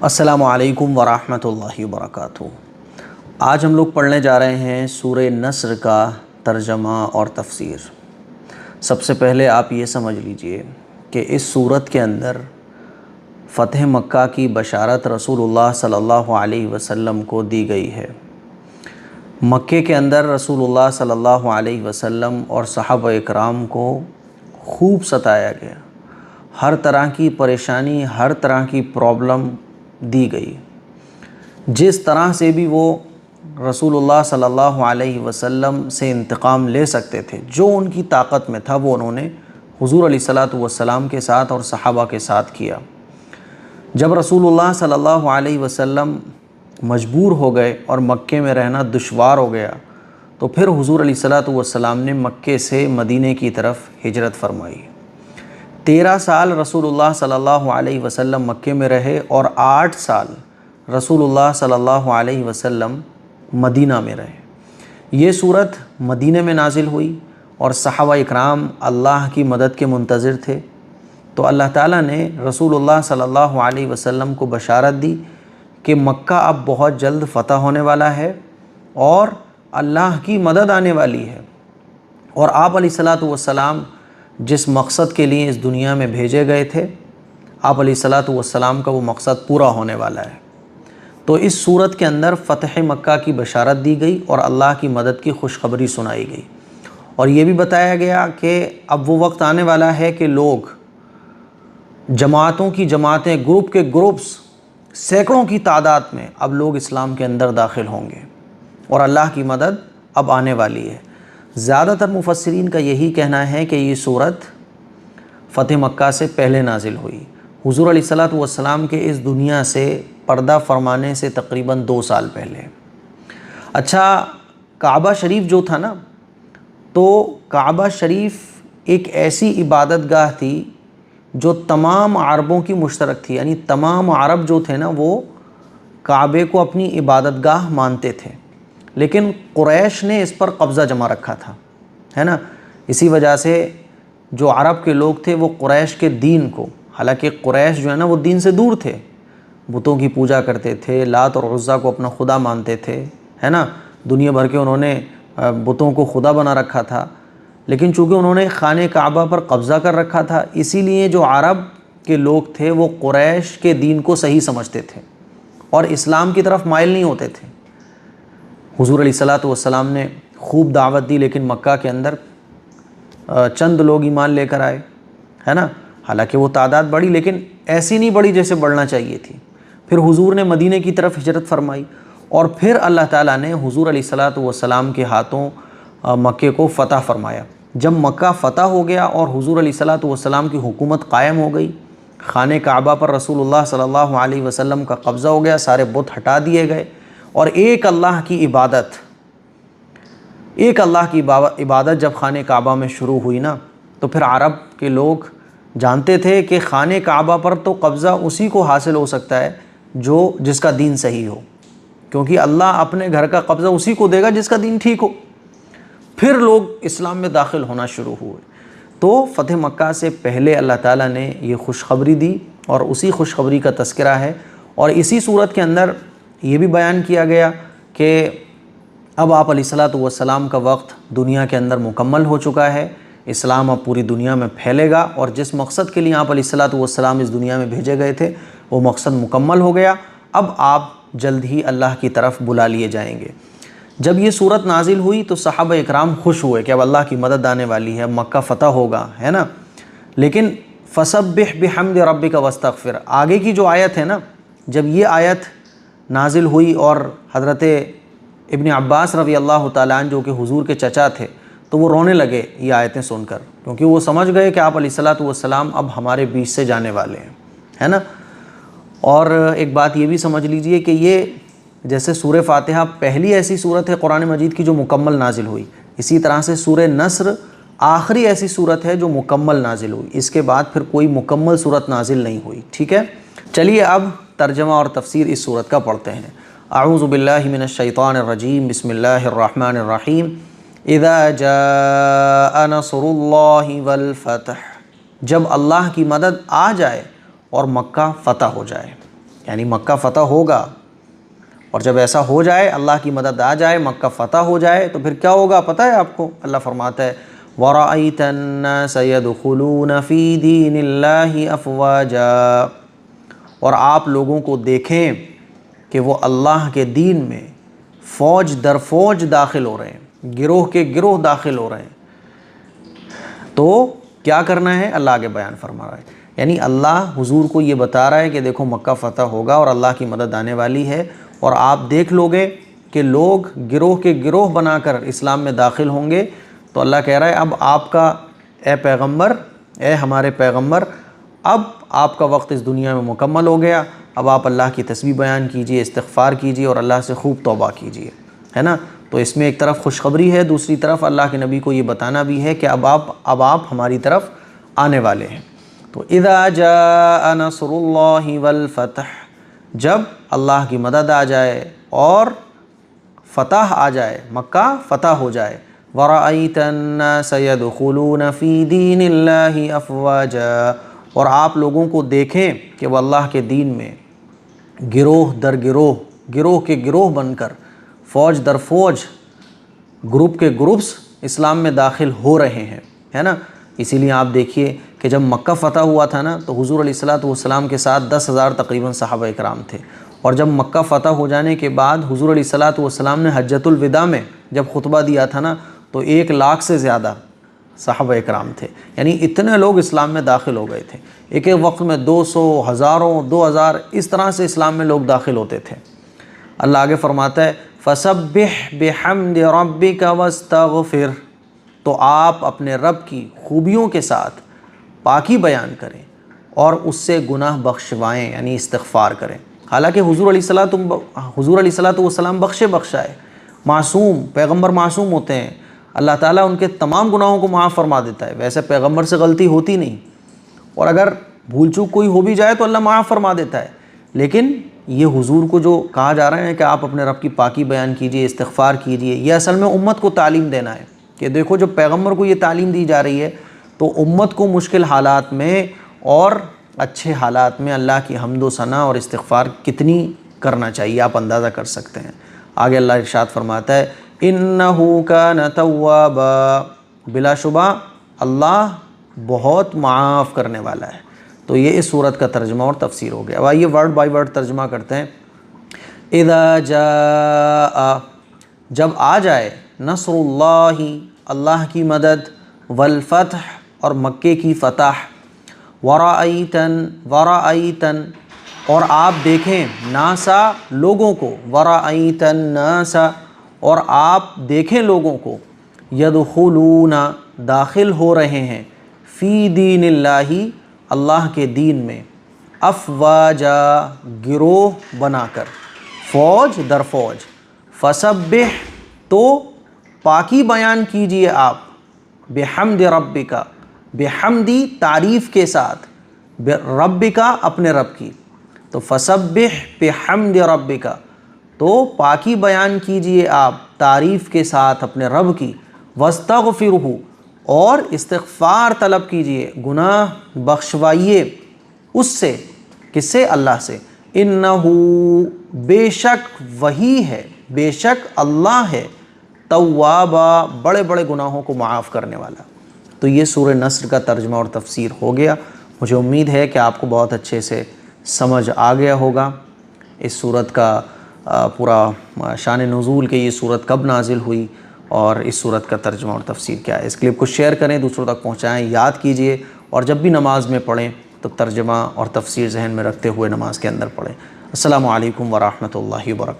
السلام علیکم ورحمۃ اللہ وبرکاتہ۔ آج ہم لوگ پڑھنے جا رہے ہیں سورہ نصر کا ترجمہ اور تفسیر۔ سب سے پہلے آپ یہ سمجھ لیجئے کہ اس سورت کے اندر فتح مکہ کی بشارت رسول اللہ صلی اللہ علیہ وسلم کو دی گئی ہے۔ مکے کے اندر رسول اللہ صلی اللہ علیہ وسلم اور صحابہ اکرام کو خوب ستایا گیا، ہر طرح کی پریشانی، ہر طرح کی پرابلم دی گئی۔ جس طرح سے بھی وہ رسول اللہ صلی اللہ علیہ وسلم سے انتقام لے سکتے تھے، جو ان کی طاقت میں تھا، وہ انہوں نے حضور علیہ الصلوۃ والسلام کے ساتھ اور صحابہ کے ساتھ کیا۔ جب رسول اللہ صلی اللہ علیہ وسلم مجبور ہو گئے اور مکے میں رہنا دشوار ہو گیا، تو پھر حضور علیہ الصلوۃ والسلام نے مکے سے مدینے کی طرف ہجرت فرمائی۔ 13 سال رسول اللہ صلی اللہ علیہ وسلم مکے میں رہے اور 8 سال رسول اللہ صلی اللہ علیہ وسلم مدینہ میں رہے۔ یہ صورت مدینہ میں نازل ہوئی اور صحابہ اکرام اللہ کی مدد کے منتظر تھے، تو اللہ تعالیٰ نے رسول اللہ صلی اللہ علیہ وسلم کو بشارت دی کہ مکہ اب بہت جلد فتح ہونے والا ہے اور اللہ کی مدد آنے والی ہے، اور آپ علیہ الصلوۃ والسلام جس مقصد کے لیے اس دنیا میں بھیجے گئے تھے، آپ علیہ الصلوۃ والسلام کا وہ مقصد پورا ہونے والا ہے۔ تو اس صورت کے اندر فتح مکہ کی بشارت دی گئی اور اللہ کی مدد کی خوشخبری سنائی گئی، اور یہ بھی بتایا گیا کہ اب وہ وقت آنے والا ہے کہ لوگ جماعتوں کی جماعتیں، گروپ کے گروپس، سینکڑوں کی تعداد میں اب لوگ اسلام کے اندر داخل ہوں گے اور اللہ کی مدد اب آنے والی ہے۔ زیادہ تر مفسرین کا یہی کہنا ہے کہ یہ صورت فتح مکہ سے پہلے نازل ہوئی، حضور علیہ الصلوۃ والسلام کے اس دنیا سے پردہ فرمانے سے تقریباً 2 سال پہلے۔ اچھا، کعبہ شریف جو تھا نا، تو کعبہ شریف ایک ایسی عبادت گاہ تھی جو تمام عربوں کی مشترک تھی، یعنی تمام عرب جو تھے نا، وہ کعبے کو اپنی عبادت گاہ مانتے تھے، لیکن قریش نے اس پر قبضہ جما رکھا تھا، ہے نا۔ اسی وجہ سے جو عرب کے لوگ تھے وہ قریش کے دین کو، حالانکہ قریش جو ہے نا وہ دین سے دور تھے، بتوں کی پوجا کرتے تھے، لات اور عزیٰ کو اپنا خدا مانتے تھے، ہے نا، دنیا بھر کے انہوں نے بتوں کو خدا بنا رکھا تھا، لیکن چونکہ انہوں نے خانہ کعبہ پر قبضہ کر رکھا تھا، اسی لیے جو عرب کے لوگ تھے وہ قریش کے دین کو صحیح سمجھتے تھے اور اسلام کی طرف مائل نہیں ہوتے تھے۔ حضور علیہ الصلوۃ والسلام نے خوب دعوت دی، لیکن مکہ کے اندر چند لوگ ایمان لے کر آئے، ہے نا، حالانکہ وہ تعداد بڑھی لیکن ایسی نہیں بڑھی جیسے بڑھنا چاہیے تھی۔ پھر حضور نے مدینہ کی طرف ہجرت فرمائی اور پھر اللہ تعالیٰ نے حضور علیہ الصلوۃ والسلام کے ہاتھوں مکے کو فتح فرمایا۔ جب مکہ فتح ہو گیا اور حضور علیہ الصلوۃ والسلام کی حکومت قائم ہو گئی، خانہ کعبہ پر رسول اللہ صلی اللہ علیہ وسلم کا قبضہ ہو گیا، سارے بت ہٹا دیے گئے اور ایک اللہ کی عبادت جب خانہ کعبہ میں شروع ہوئی نا، تو پھر عرب کے لوگ جانتے تھے کہ خانہ کعبہ پر تو قبضہ اسی کو حاصل ہو سکتا ہے جس کا دین صحیح ہو، کیونکہ اللہ اپنے گھر کا قبضہ اسی کو دے گا جس کا دین ٹھیک ہو۔ پھر لوگ اسلام میں داخل ہونا شروع ہوئے۔ تو فتح مکہ سے پہلے اللہ تعالیٰ نے یہ خوشخبری دی اور اسی خوشخبری کا تذکرہ ہے، اور اسی صورت کے اندر یہ بھی بیان کیا گیا کہ اب آپ علیہ الصلوۃ والسلام کا وقت دنیا کے اندر مکمل ہو چکا ہے، اسلام اب پوری دنیا میں پھیلے گا، اور جس مقصد کے لیے آپ علیہ الصلوۃ والسلام اس دنیا میں بھیجے گئے تھے وہ مقصد مکمل ہو گیا، اب آپ جلد ہی اللہ کی طرف بلا لیے جائیں گے۔ جب یہ صورت نازل ہوئی تو صحابہ اکرام خوش ہوئے کہ اب اللہ کی مدد آنے والی ہے، مکہ فتح ہوگا، ہے نا۔ لیکن فسبح بحمد ربک واستغفر، آگے کی جو آیت ہے نا، جب یہ آیت نازل ہوئی اور حضرت ابن عباس رضی اللہ تعالیٰ عنہ جو کہ حضور کے چچا تھے، تو وہ رونے لگے یہ آیتیں سن کر، کیونکہ وہ سمجھ گئے کہ آپ علیہ الصلوۃ والسلام اب ہمارے بیچ سے جانے والے ہیں، ہے نا۔ اور ایک بات یہ بھی سمجھ لیجئے کہ یہ جیسے سورہ فاتحہ پہلی ایسی صورت ہے قرآن مجید کی جو مکمل نازل ہوئی، اسی طرح سے سورہ نصر آخری ایسی صورت ہے جو مکمل نازل ہوئی، اس کے بعد پھر کوئی مکمل صورت نازل نہیں ہوئی، ٹھیک ہے۔ چلیے اب ترجمہ اور تفسیر اس صورت کا پڑھتے ہیں۔ اعوذ باللہ من الشیطان الرجیم، بسم اللہ الرحمن الرحیم۔ اذا جاء نصر اللہ والفتح، جب اللہ کی مدد آ جائے اور مکہ فتح ہو جائے، یعنی مکہ فتح ہوگا، اور جب ایسا ہو جائے، اللہ کی مدد آ جائے، مکہ فتح ہو جائے، تو پھر کیا ہوگا پتہ ہے آپ کو؟ اللہ فرماتا ہے وَرَأَيْتَ النَّاسَ يَدْخُلُونَ فِي دِينِ اللَّهِ أَفْوَاجًا، اور آپ لوگوں کو دیکھیں کہ وہ اللہ کے دین میں فوج در فوج داخل ہو رہے ہیں، گروہ کے گروہ داخل ہو رہے ہیں۔ تو کیا کرنا ہے؟ اللہ آگے بیان فرما رہا ہے، یعنی اللہ حضور کو یہ بتا رہا ہے کہ دیکھو مکہ فتح ہوگا اور اللہ کی مدد آنے والی ہے، اور آپ دیکھ لو گے کہ لوگ گروہ کے گروہ بنا کر اسلام میں داخل ہوں گے۔ تو اللہ کہہ رہا ہے اب آپ کا اے پیغمبر، اے ہمارے پیغمبر، اب آپ کا وقت اس دنیا میں مکمل ہو گیا، اب آپ اللہ کی تسبیح بیان کیجئے، استغفار کیجئے اور اللہ سے خوب توبہ کیجئے، ہے نا؟ تو اس میں ایک طرف خوشخبری ہے، دوسری طرف اللہ کے نبی کو یہ بتانا بھی ہے کہ اب آپ ہماری طرف آنے والے ہیں۔ تو اذا جاء نصر اللہ والفتح، جب اللہ کی مدد آ جائے اور فتح آ جائے، مکہ فتح ہو جائے، وَرَأَيْتَ النَّاسَ يَدْخُلُونَ فِي دِينِ اللَّهِ أَفْوَاجًا، اور آپ لوگوں کو دیکھیں کہ وہ اللہ کے دین میں گروہ در گروہ، گروہ کے گروہ بن کر، فوج در فوج، گروپ کے گروپس اسلام میں داخل ہو رہے ہیں، ہے نا؟ اسی لیے آپ دیکھیے کہ جب مکہ فتح ہوا تھا نا، تو حضور علیہ الصلوۃ کے ساتھ 10,000 تقریباً صحابہ اکرام تھے، اور جب مکہ فتح ہو جانے کے بعد حضور علیہ الصلوۃ نے حجۃ الوداع میں جب خطبہ دیا تھا نا، تو 1,00,000 سے زیادہ صحابہ اکرام تھے، یعنی اتنے لوگ اسلام میں داخل ہو گئے تھے، ایک ایک وقت میں 200، ہزاروں، 2,000، اس طرح سے اسلام میں لوگ داخل ہوتے تھے۔ اللہ آگے فرماتا ہے فَسَبِّحْ بِحَمْدِ رَبِّكَ وَاسْتَغْفِرْ، تو آپ اپنے رب کی خوبیوں کے ساتھ پاکی بیان کریں اور اس سے گناہ بخشوائیں، یعنی استغفار کریں۔ حالانکہ حضور علیہ السلام بخشا ہے، معصوم، پیغمبر معصوم ہوتے ہیں، اللہ تعالیٰ ان کے تمام گناہوں کو معاف فرما دیتا ہے، ویسے پیغمبر سے غلطی ہوتی نہیں، اور اگر بھول چوک کوئی ہو بھی جائے تو اللہ معاف فرما دیتا ہے، لیکن یہ حضور کو جو کہا جا رہا ہے کہ آپ اپنے رب کی پاکی بیان کیجئے، استغفار کیجئے، یہ اصل میں امت کو تعلیم دینا ہے کہ دیکھو جب پیغمبر کو یہ تعلیم دی جا رہی ہے تو امت کو مشکل حالات میں اور اچھے حالات میں اللہ کی حمد و ثنا اور استغفار کتنی کرنا چاہیے، آپ اندازہ کر سکتے ہیں۔ آگے اللہ ارشاد فرماتا ہے اِنَّهُ كَانَ تَوَّابًا، بلا شبہ اللہ بہت معاف کرنے والا ہے۔ تو یہ اس صورت کا ترجمہ اور تفسیر ہو گیا۔ اب آئیے ورڈ بائی ورڈ ترجمہ کرتے ہیں۔ اذا جاء، جب آ جائے، نصر اللہ، اللہ کی مدد، والفتح، اور مکے کی فتح، ورأیتن، اور آپ دیکھیں، ناسا، لوگوں کو، ورأیت الناس، اور آپ دیکھیں لوگوں کو، یدخلون، داخل ہو رہے ہیں، فی دین اللہ، اللہ کے دین میں، افواجا، گروہ بنا کر، فوج در فوج، فسبح، تو پاکی بیان کیجئے آپ، بحمد ربک، بحمدی تعریف کے ساتھ، ربک اپنے رب کی، تو فسبح بحمد ربک، تو پاکی بیان کیجئے آپ تعریف کے ساتھ اپنے رب کی، واستغفرہ، اور استغفار طلب کیجئے، گناہ بخشوائیے اس سے، کس سے؟ اللہ سے، انہو، بے شک وہی ہے، بے شک اللہ ہے، توابا، بڑے بڑے گناہوں کو معاف کرنے والا۔ تو یہ سورہ نصر کا ترجمہ اور تفسیر ہو گیا۔ مجھے امید ہے کہ آپ کو بہت اچھے سے سمجھ آ گیا ہوگا اس صورت کا پورا شان نزول، کہ یہ صورت کب نازل ہوئی اور اس صورت کا ترجمہ اور تفسیر کیا ہے۔ اس کلپ کو شیئر کریں، دوسروں تک پہنچائیں، یاد کیجئے، اور جب بھی نماز میں پڑھیں تو ترجمہ اور تفسیر ذہن میں رکھتے ہوئے نماز کے اندر پڑھیں۔ السلام علیکم ورحمۃ اللہ وبرکاتہ۔